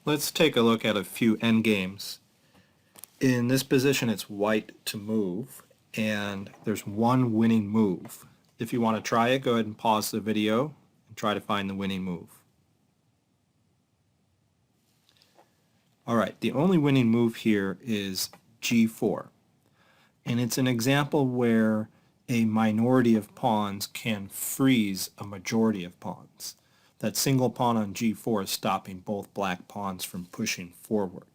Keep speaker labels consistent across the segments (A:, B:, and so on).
A: Let's take a look at a few endgames. In this position, it's white to move, and there's one winning move. If you want to try it, go ahead and pause the video and try to find the winning move. All right, the only winning move here is g4, and it's an example where a minority of pawns can freeze a majority of pawns. That single pawn on g4 is stopping both black pawns from pushing forward.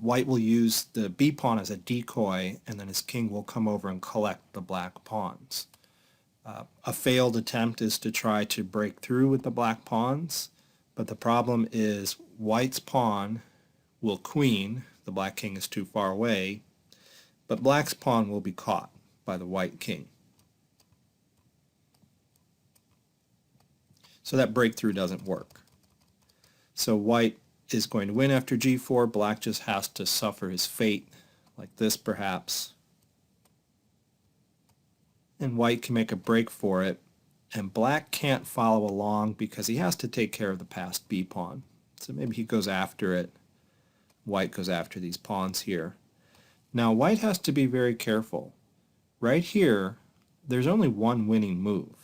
A: White will use the b pawn as a decoy, and then his king will come over and collect the black pawns. A failed attempt is to try to break through with the black pawns, but the problem is white's pawn will queen, the black king is too far away, but black's pawn will be caught by the white king. So that breakthrough doesn't work. So white is going to win after g4. Black just has to suffer his fate, like this perhaps. And white can make a break for it, and black can't follow along because he has to take care of the passed b pawn. So maybe he goes after it. White goes after these pawns here. Now white has to be very careful. Right here, there's only one winning move.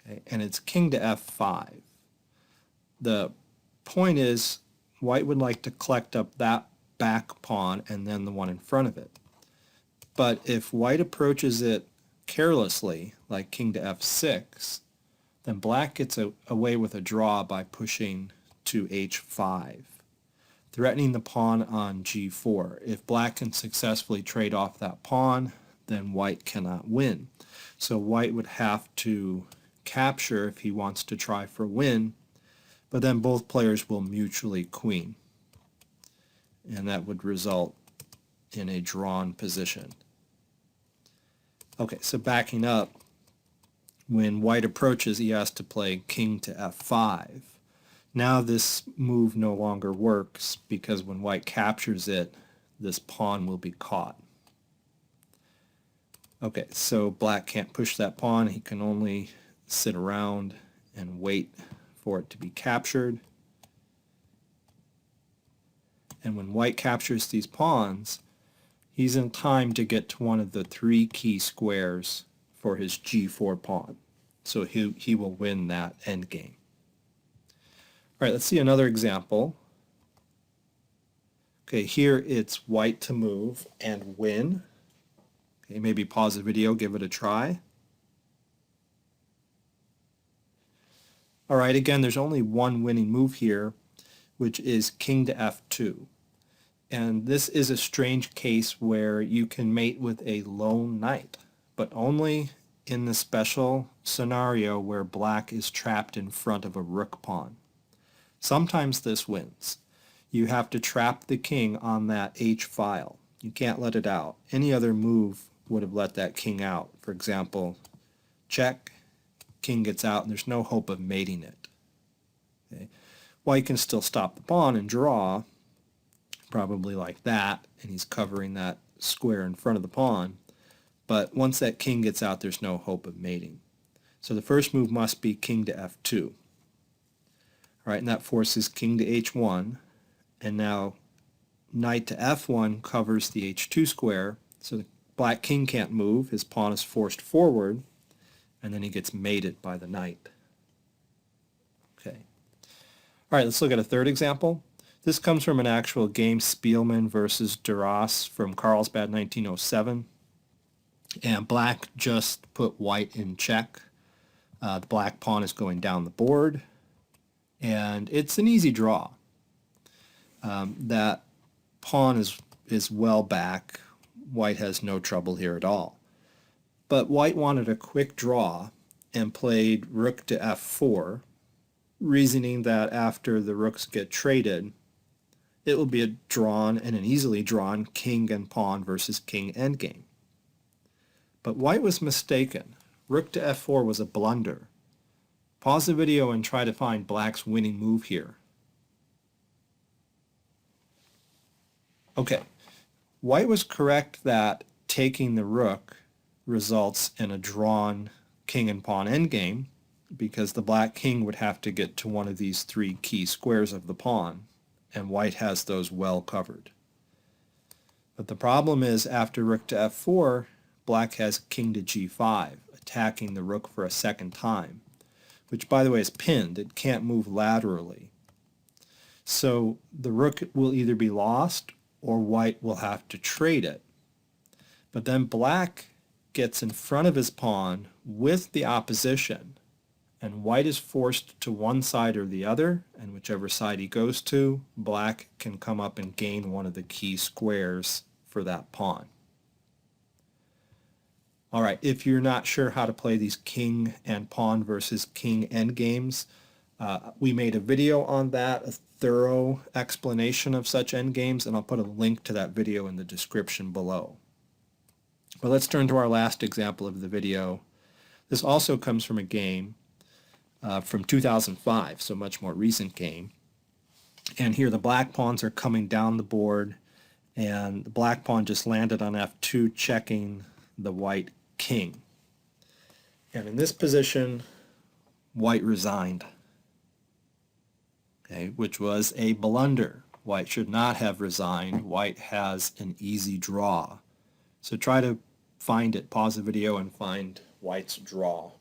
A: Okay, and it's king to f5. The point is, white would like to collect up that back pawn and then the one in front of it. But if white approaches it carelessly, like king to f6, then black gets away with a draw by pushing to h5, threatening the pawn on g4. If black can successfully trade off that pawn, then white cannot win. So white would have to capture if he wants to try for win, but then both players will mutually queen, and that would result in a drawn position. Okay, so backing up, when white approaches, he has to play king to f5. Now this move no longer works because when white captures it, this pawn will be caught. Okay, so black can't push that pawn. He can only sit around and wait for it to be captured. And when white captures these pawns, he's in time to get to one of the three key squares for his g4 pawn. So he will win that endgame. All right, let's see another example. Okay, here it's white to move and win. Okay, maybe pause the video, give it a try. All right, again, there's only one winning move here, which is king to f2. And this is a strange case where you can mate with a lone knight, but only in the special scenario where black is trapped in front of a rook pawn. Sometimes this wins. You have to trap the king on that h file. You can't let it out. Any other move would have let that king out. For example, check, king gets out, and there's no hope of mating it. Okay. White can still stop the pawn and draw, probably like that, and he's covering that square in front of the pawn. But once that king gets out, there's no hope of mating. So the first move must be king to f2. All right, and that forces king to h1, and now knight to f1 covers the h2 square, so the black king can't move, his pawn is forced forward, and then he gets mated by the knight. Okay. All right, let's look at a third example. This comes from an actual game, Spielman versus Duras from Carlsbad 1907. And black just put white in check. The black pawn is going down the board, and it's an easy draw. That pawn is well back. White has no trouble here at all. But white wanted a quick draw and played rook to f4, reasoning that after the rooks get traded, it will be a drawn and an easily drawn king and pawn versus king endgame. But white was mistaken. Rook to f4 was a blunder. Pause the video and try to find black's winning move here. Okay, white was correct that taking the rook results in a drawn king and pawn endgame, because the black king would have to get to one of these three key squares of the pawn, and white has those well covered. But the problem is after rook to f4, black has king to g5, attacking the rook for a second time, which by the way is pinned. It can't move laterally. So the rook will either be lost or white will have to trade it. But then black gets in front of his pawn with the opposition, and white is forced to one side or the other, and whichever side he goes to, black can come up and gain one of the key squares for that pawn. Alright, if you're not sure how to play these king and pawn versus king endgames, we made a video on that, a thorough explanation of such endgames, and I'll put a link to that video in the description below. But let's turn to our last example of the video. This also comes from a game from 2005, so much more recent game. And here the black pawns are coming down the board, and the black pawn just landed on f2, checking the white king. And in this position, white resigned, okay, which was a blunder. White should not have resigned. White has an easy draw. So try to find it, pause the video and find white's draw.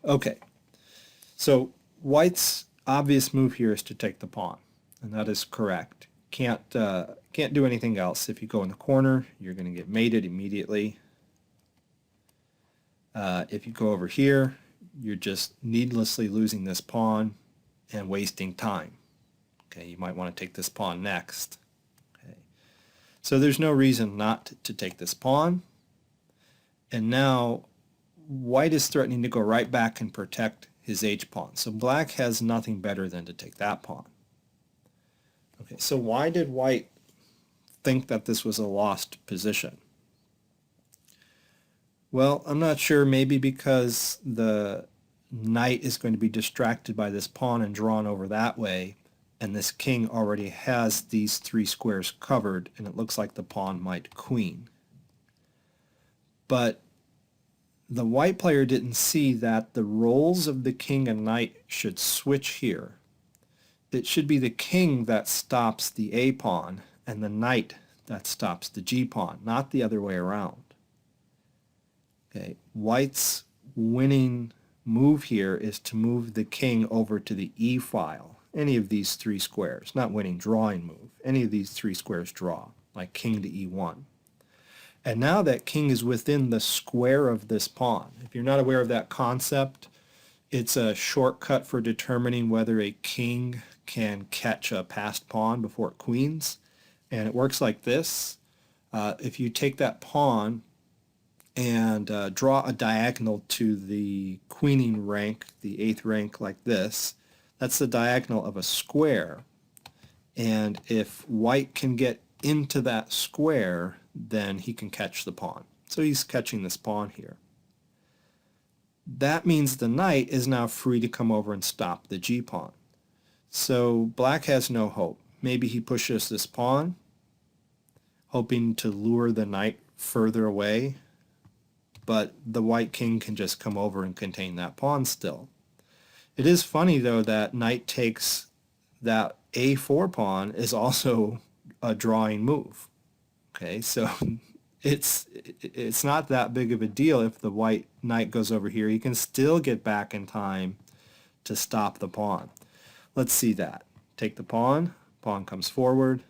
A: Okay, so white's obvious move here is to take the pawn, and that is correct. Can't do anything else. If you go in the corner, you're going to get mated immediately. If you go over here, you're just needlessly losing this pawn and wasting time. Okay, you might want to take this pawn next. Okay, so there's no reason not to take this pawn. And now white is threatening to go right back and protect his h-pawn. So black has nothing better than to take that pawn. Okay, so why did white think that this was a lost position? Well, I'm not sure. Maybe because the knight is going to be distracted by this pawn and drawn over that way, and this king already has these three squares covered, and it looks like the pawn might queen. But the white player didn't see that the roles of the king and knight should switch here. It should be the king that stops the a pawn and the knight that stops the g pawn, not the other way around. Okay, white's winning move here is to move the king over to the e file, any of these three squares, not winning, drawing move. Any of these three squares draw, like king to e1. And now that king is within the square of this pawn. If you're not aware of that concept, it's a shortcut for determining whether a king can catch a passed pawn before it queens. And it works like this. If you take that pawn and draw a diagonal to the queening rank, the 8th rank, like this, that's the diagonal of a square. And if white can get into that square, then he can catch the pawn. So he's catching this pawn here. That means the knight is now free to come over and stop the g pawn. So black has no hope. Maybe he pushes this pawn, hoping to lure the knight further away, but the white king can just come over and contain that pawn still. It is funny though that knight takes that a4 pawn is also a drawing move. Okay, so it's not that big of a deal if the white knight goes over here. He can still get back in time to stop the pawn. Let's see that. Take the pawn, pawn comes forward,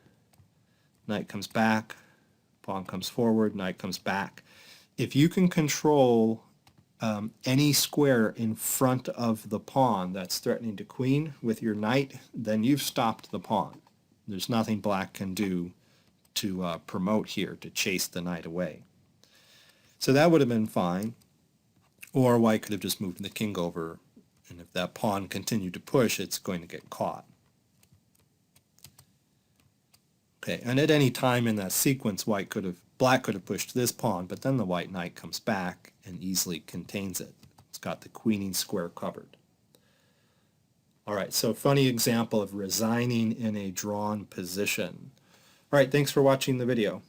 A: knight comes back, pawn comes forward, knight comes back. If you can control any square in front of the pawn that's threatening to queen with your knight, then you've stopped the pawn. There's nothing black can do to promote here, to chase the knight away. So that would have been fine. Or white could have just moved the king over, and if that pawn continued to push, it's going to get caught. Okay, and at any time in that sequence, black could have pushed this pawn, but then the white knight comes back and easily contains it. It's got the queening square covered. All right, so funny example of resigning in a drawn position. All right, thanks for watching the video.